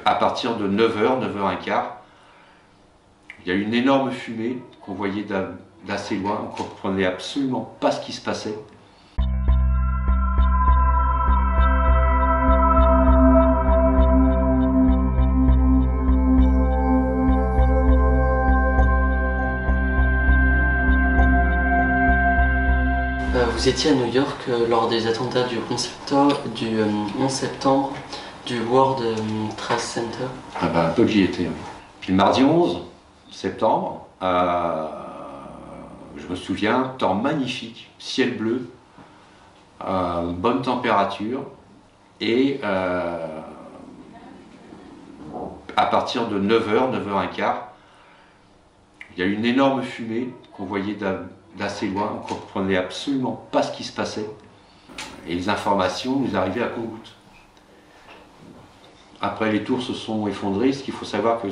à partir de 9h, 9h15, il y a eu une énorme fumée qu'on voyait d'assez loin, on ne comprenait absolument pas ce qui se passait. Vous étiez à New York lors des attentats du 11 septembre du World Trade Center. Ah ben, un peu que j'y étais. Oui. Puis le mardi 11 septembre, je me souviens, temps magnifique, ciel bleu, bonne température, et à partir de 9h, 9h15, il y a eu une énorme fumée qu'on voyait d'assez loin, on ne comprenait absolument pas ce qui se passait, et les informations nous arrivaient à compte-gouttes. Après, les tours se sont effondrées. Ce qu'il faut savoir, que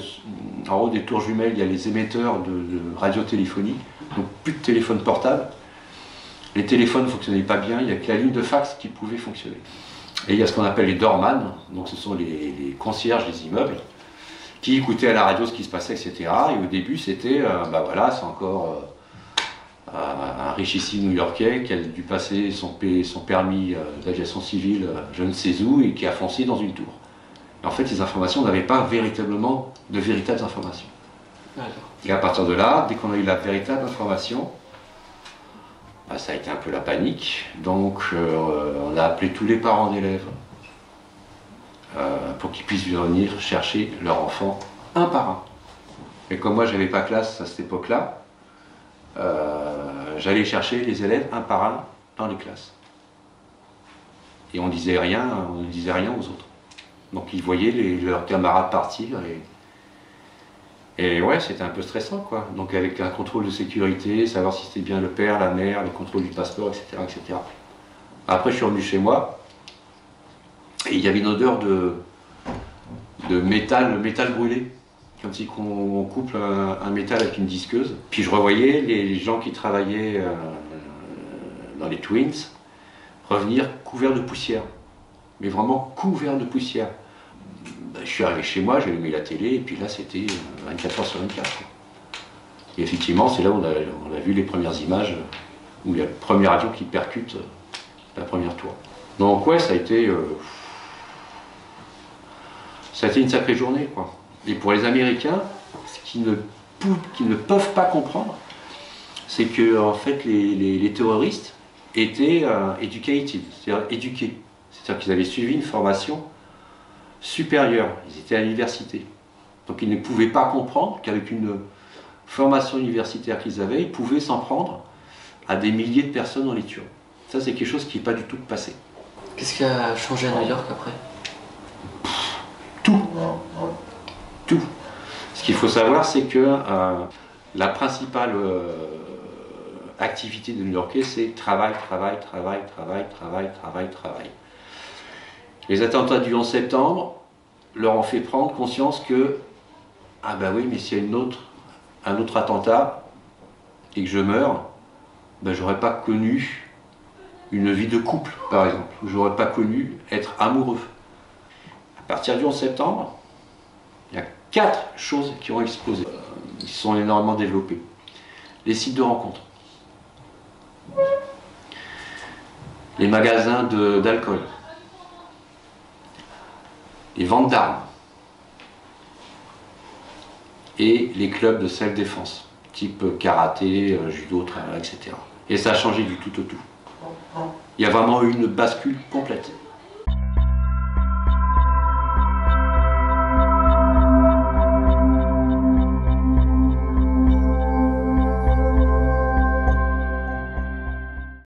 en haut des tours jumelles, il y a les émetteurs de radiotéléphonie, donc plus de téléphone portable. Les téléphones ne fonctionnaient pas bien, il n'y a que la ligne de fax qui pouvait fonctionner. Et il y a ce qu'on appelle les doorman, donc ce sont les concierges des immeubles, qui écoutaient à la radio ce qui se passait, etc. Et au début, c'était, bah voilà, c'est encore un richissime new-yorkais qui a dû passer son permis d'aviation civile je ne sais où et qui a foncé dans une tour. En fait, les informations n'avaient pas véritablement de véritables informations. Et à partir de là, dès qu'on a eu la véritable information, bah, ça a été un peu la panique. Donc, on a appelé tous les parents d'élèves pour qu'ils puissent venir chercher leur enfant un par un. Et comme moi, j'avais pas classe à cette époque-là, j'allais chercher les élèves un par un dans les classes. Et on ne disait rien aux autres. Donc ils voyaient leurs camarades partir et ouais, c'était un peu stressant quoi. Donc avec un contrôle de sécurité, savoir si c'était bien le père, la mère, le contrôle du passeport, etc., etc. Après je suis revenu chez moi et il y avait une odeur de métal brûlé, comme si on coupe un métal avec une disqueuse. Puis je revoyais les gens qui travaillaient dans les Twins revenir couverts de poussière, mais vraiment couverts de poussière. Je suis arrivé chez moi, j'ai allumé la télé, et puis là c'était 24h sur 24. Et effectivement, c'est là où on a vu les premières images, où il y a le premier avion qui percute la première tour. Donc ouais, ça a été une sacrée journée, quoi. Et pour les Américains, ce qu'ils ne peuvent pas comprendre, c'est que en fait les terroristes étaient educated, c'est-à-dire éduqués. C'est-à-dire qu'ils avaient suivi une formation supérieure, ils étaient à l'université. Donc ils ne pouvaient pas comprendre qu'avec une formation universitaire qu'ils avaient, ils pouvaient s'en prendre à des milliers de personnes en les tuant. Ça c'est quelque chose qui n'est pas du tout passé. Qu'est-ce qui a changé à New York après? Tout. Tout. Ce qu'il faut savoir, c'est que la principale activité des New-Yorkais, c'est travail, travail, travail, travail, travail, travail, travail. Les attentats du 11 septembre leur ont fait prendre conscience que, ah ben oui, mais s'il y a un autre attentat et que je meurs, ben j'aurais pas connu une vie de couple, par exemple. J'aurais pas connu être amoureux. À partir du 11 septembre, il y a 4 choses qui ont explosé, qui sont énormément développées. Les sites de rencontres, les magasins d'alcool, les ventes d'armes et les clubs de self-défense, type karaté, judo, etc. Et ça a changé du tout au tout. Il y a vraiment eu une bascule complète.